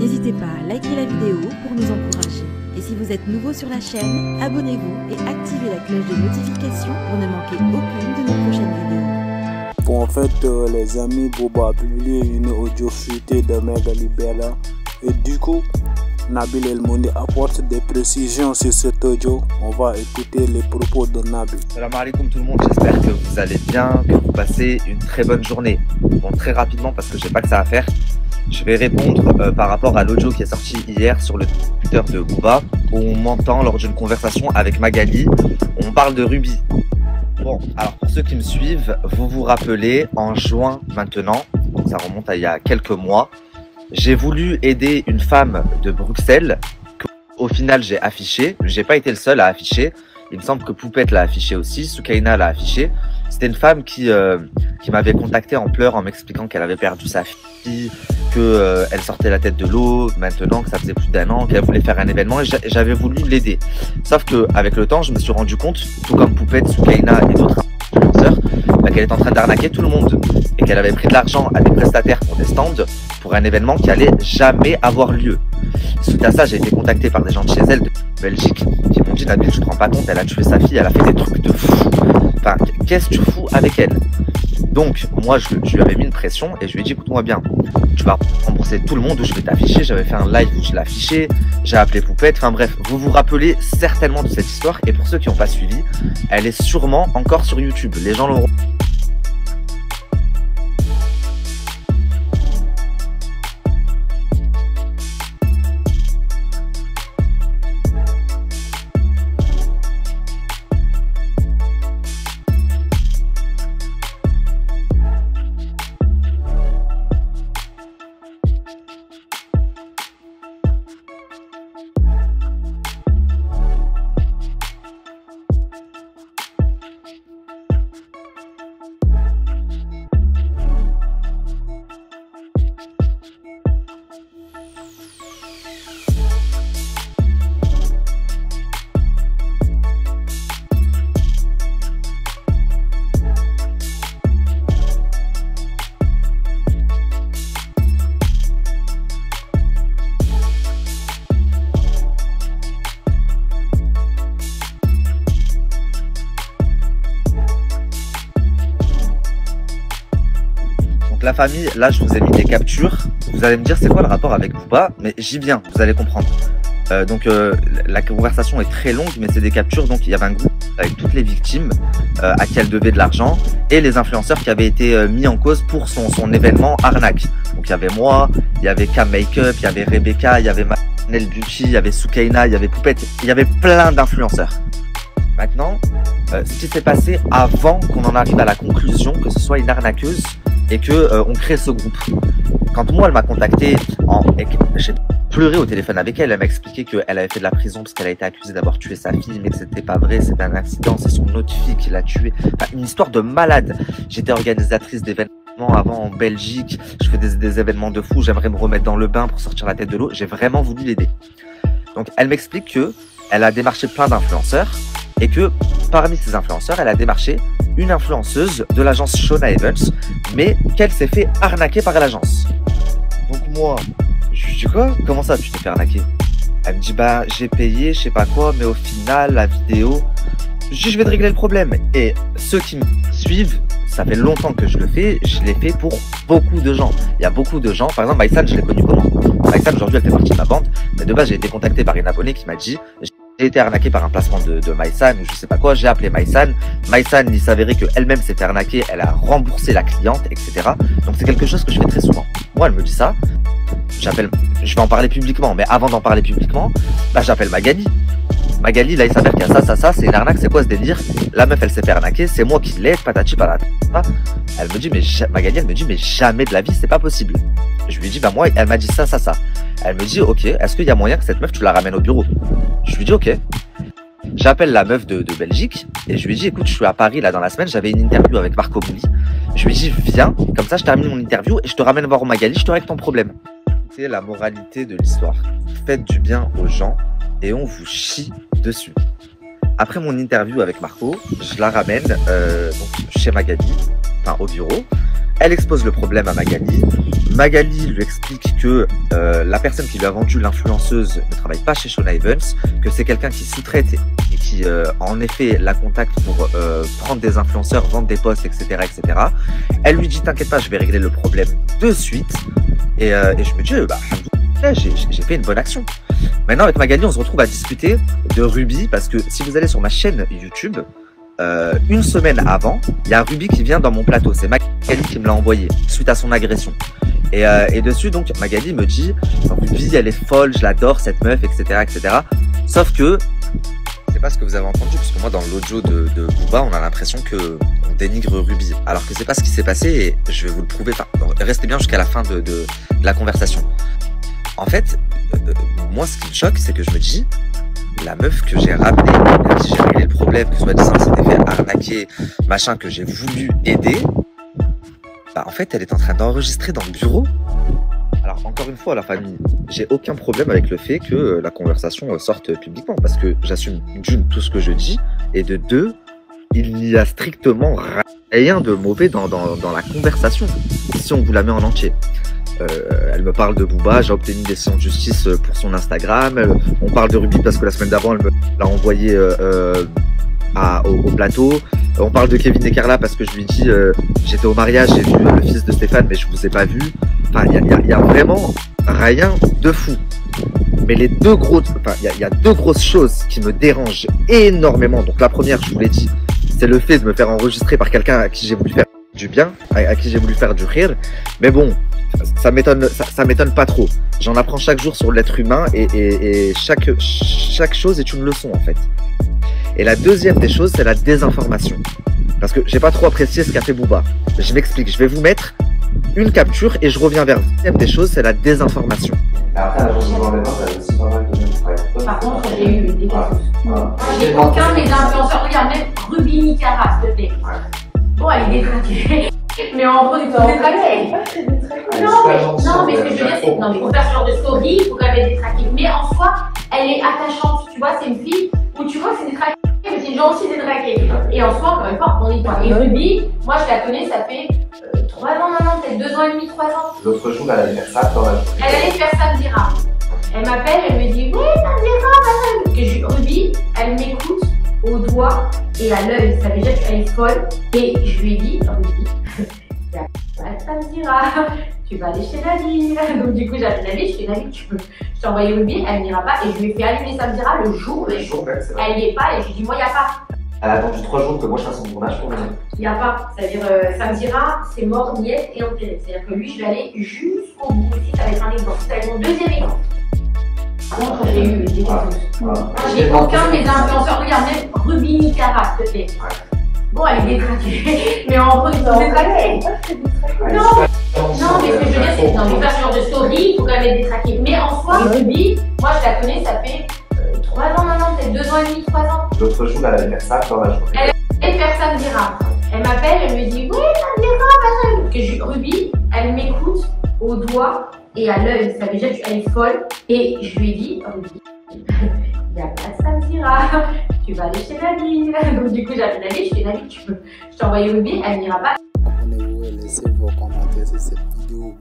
N'hésitez pas à liker la vidéo pour nous encourager. Et si vous êtes nouveau sur la chaîne, abonnez-vous et activez la cloche de notification pour ne manquer aucune de nos prochaines vidéos. Bon, en fait, les amis, Boba a publié une audio fuitée de Magali Bella. Et du coup, Nabil El Mouni apporte des précisions sur cet audio. On va écouter les propos de Nabil. Salam alaikum tout le monde, j'espère que vous allez bien, que vous passez une très bonne journée. Bon, très rapidement parce que j'ai pas que ça à faire. Je vais répondre par rapport à l'audio qui est sorti hier sur le Twitter de Booba, où on m'entend lors d'une conversation avec Magali, on parle de Ruby. Bon, alors pour ceux qui me suivent, vous vous rappelez, en juin maintenant, donc ça remonte à il y a quelques mois, j'ai voulu aider une femme de Bruxelles, qu'au final j'ai affiché, j'ai pas été le seul à afficher, il me semble que Poupette l'a affiché aussi, Soukaina l'a affiché. C'était une femme qui m'avait contacté en pleurs en m'expliquant qu'elle avait perdu sa fille, qu'elle sortait la tête de l'eau maintenant, que ça faisait plus d'1 an, qu'elle voulait faire un événement et j'avais voulu l'aider. Sauf qu'avec le temps, je me suis rendu compte, tout comme Poupette, Soukaina et d'autres influenceurs, qu'elle est en train d'arnaquer tout le monde et qu'elle avait pris de l'argent à des prestataires pour des stands pour un événement qui allait jamais avoir lieu. Suite à ça, j'ai été contacté par des gens de chez elle, de Belgique, qui m'ont dit « Nabil, tu te rends pas compte, elle a tué sa fille, elle a fait des trucs de fou. Enfin, qu'est-ce que tu fous avec elle ?» Donc, moi, je lui avais mis une pression et je lui ai dit « Écoute-moi bien, tu vas rembourser tout le monde où je vais t'afficher. » J'avais fait un live où je l'affichais, j'ai appelé Poupette. Enfin bref, vous vous rappelez certainement de cette histoire. Et pour ceux qui n'ont pas suivi, elle est sûrement encore sur YouTube. Les gens l'auront. La famille, là je vous ai mis des captures, vous allez me dire c'est quoi le rapport avec Booba, mais j'y viens, vous allez comprendre. La conversation est très longue, mais c'est des captures, donc il y avait un groupe avec toutes les victimes à qui elle devait de l'argent et les influenceurs qui avaient été mis en cause pour son événement arnaque. Donc il y avait moi, il y avait Cam Makeup, il y avait Rebecca, il y avait Manel Beauty, il y avait Soukaina, il y avait Poupette, il y avait plein d'influenceurs. Maintenant, ce qui s'est passé avant qu'on en arrive à la conclusion que ce soit une arnaqueuse et que on crée ce groupe. Quand moi elle m'a contacté, j'ai pleuré au téléphone avec elle, elle m'a expliqué qu'elle avait fait de la prison parce qu'elle a été accusée d'avoir tué sa fille, mais que c'était pas vrai, c'était un accident, c'est son autre fille qui l'a tuée. Enfin, une histoire de malade. J'étais organisatrice d'événements avant en Belgique, je fais des événements de fou, j'aimerais me remettre dans le bain pour sortir la tête de l'eau, j'ai vraiment voulu l'aider. Donc elle m'explique que elle a démarché plein d'influenceurs et que parmi ces influenceurs, elle a démarché une influenceuse de l'agence Shona Evans, mais qu'elle s'est fait arnaquer par l'agence. Donc moi, je lui dis quoi? Comment ça tu t'es fait arnaquer? Elle me dit bah j'ai payé, je sais pas quoi, mais au final la vidéo, je dis je vais te régler le problème. Et ceux qui me suivent, ça fait longtemps que je le fais, je l'ai fait pour beaucoup de gens. Il y a beaucoup de gens, par exemple Maïsan, je l'ai connu comment? Maïsan aujourd'hui elle fait partie de ma bande, mais de base j'ai été contacté par une abonnée qui m'a dit j'ai été arnaqué par un placement de Maïsan ou je sais pas quoi, j'ai appelé Maïsan. Maïsan, il s'avérait qu'elle-même s'était arnaquée, elle a remboursé la cliente, etc. Donc c'est quelque chose que je fais très souvent. Moi, elle me dit ça, je vais en parler publiquement, mais avant d'en parler publiquement, bah, j'appelle Magali. Magali, là, il s'avère qu'il y a ça, c'est une arnaque, c'est quoi ce délire? La meuf, elle s'est fait arnaquer, c'est moi qui l'aide, patati patata. Elle me dit, Magali, elle me dit, mais jamais de la vie, c'est pas possible. Je lui dis, bah moi, elle m'a dit ça. Elle me dit, ok, est-ce qu'il y a moyen que cette meuf, tu la ramènes au bureau? Je lui dis, ok. J'appelle la meuf de Belgique et je lui dis, écoute, je suis à Paris là dans la semaine, j'avais une interview avec Marco Mouli. Je lui dis, viens, comme ça je termine mon interview et je te ramène voir Magali, je te règle ton problème. C'est la moralité de l'histoire. Faites du bien aux gens et on vous chie dessus. Après mon interview avec Marco, je la ramène donc chez Magali, enfin au bureau. Elle expose le problème à Magali. Magali lui explique que la personne qui lui a vendu l'influenceuse ne travaille pas chez Sean Evans, que c'est quelqu'un qui sous-traite et qui en effet la contacte pour prendre des influenceurs, vendre des posts, etc., etc. Elle lui dit t'inquiète pas, je vais régler le problème de suite. Et je me dis bah j'ai fait une bonne action. Maintenant avec Magali on se retrouve à discuter de Ruby parce que si vous allez sur ma chaîne YouTube, une semaine avant, il y a Ruby qui vient dans mon plateau. C'est Magali qui me l'a envoyé suite à son agression. Et dessus, donc, Magali me dit Ruby, elle est folle, je l'adore, cette meuf, etc., etc. Sauf que, c'est pas ce que vous avez entendu, parce que moi, dans l'audio de Booba, on a l'impression qu'on dénigre Ruby. Alors que c'est pas ce qui s'est passé et je vais vous le prouver. Enfin, restez bien jusqu'à la fin de la conversation. En fait, moi, ce qui me choque, c'est que je me dis la meuf que j'ai ramenée, avec qui j'ai réglé le problème, que soi-disant s'était fait arnaquer, machin, que j'ai voulu aider, bah en fait elle est en train d'enregistrer dans le bureau. Alors encore une fois la famille, j'ai aucun problème avec le fait que la conversation sorte publiquement, parce que j'assume d'une tout ce que je dis, et de deux, il n'y a strictement rien de mauvais dans la conversation, si on vous la met en entier. Elle me parle de Booba, j'ai obtenu des décisions de justice pour son Instagram. On parle de Ruby parce que la semaine d'avant, elle me l'a envoyé au plateau. On parle de Kevin et Carla parce que je lui dis j'étais au mariage, j'ai vu le fils de Stéphane, mais je vous ai pas vu. Enfin, il y a vraiment rien de fou. Mais les deux grosses, enfin, il y a deux grosses choses qui me dérangent énormément. Donc la première, je vous l'ai dit, c'est le fait de me faire enregistrer par quelqu'un à qui j'ai voulu faire du bien, à qui j'ai voulu faire du rire. Mais bon, ça m'étonne pas trop. J'en apprends chaque jour sur l'être humain et chaque chose est une leçon en fait. Et la deuxième des choses, c'est la désinformation. Parce que j'ai pas trop apprécié ce qu'a fait Booba. Je m'explique, je vais vous mettre une capture et je reviens vers vous. La deuxième des choses, c'est la désinformation. Après, la chose de ça a aussi pas mal de choses. Par contre, j'ai eu des casus. J'ai aucun des influenceurs. Regarde, même Ruby Nicara, s'il te plaît. Bon, elle est détraquée. Mais en gros, ils sont détraqués. Non, mais ce que je veux dire, c'est que non, mais pour faire ce genre de story, il faut quand même être détraqué. Mais en soi, elle est attachante. Tu vois, c'est une fille où tu vois que c'est détraqué, mais c'est une gens aussi détraqués. Et en soi, encore une fois, on y croit. Et Ruby, moi, je la connais, ça fait 3 ans maintenant, peut-être 2 ans et demi, 3 ans. L'autre jour, elle allait faire ça dans la journée. Elle allait faire Samzira. Elle m'appelle, elle me dit oui, Samzira, Ruby, elle m'écoute au doigt et à l'œil. Ça veut dire qu'elle est folle. Et je lui ai dit, Ruby, il n'y a pas de Samzira, tu vas aller chez Nabil. Donc du coup, j'appelle Nabil, je fais Nabil, je t'ai envoyé Ruby, elle n'ira pas. Et je lui ai fait allumer Samzira le jour. Elle n'y est pas et je lui ai dit, moi, il n'y a pas. Elle a attendu 3 jours que moi je fasse son tournage pour venir. Il n'y a pas. C'est-à-dire, Samzira, c'est mort, niette et enterré. C'est-à-dire que lui, je vais aller jusqu'au bout. Ici, ça va être un exemple. Ça va être mon deuxième exemple. Par contre, j'ai eu des casus. J'ai aucun des influenceurs. Regarde, même Ruby Nicara, s'il te plaît. Bon, elle est détraquée. Mais en gros, ils sont détraqués. Non, mais ce que je veux dire, c'est que pour faire ce genre de story, il faut quand même être détraqué. Mais en soi, Ruby, moi, je la connais, ça fait 3 ans maintenant, peut-être 2 ans et demi, 3 ans. L'autre jour, elle allait faire ça dans la journée. Elle allait faire Samzira. Elle m'appelle, elle me dit oui, Samzira, machin. Ruby, elle m'écoute au doigt et à l'œil. Ça veut dire qu'elle est folle. Et je lui ai dit, Ruby, il n'y a pas de Samzira, tu vas aller chez Nabil. Donc du coup, j'appelle Nabil, je fais Nabil, je t'ai envoyé Ruby, elle n'ira pas. Abonnez-vous et laissez vos commentaires sur cette vidéo.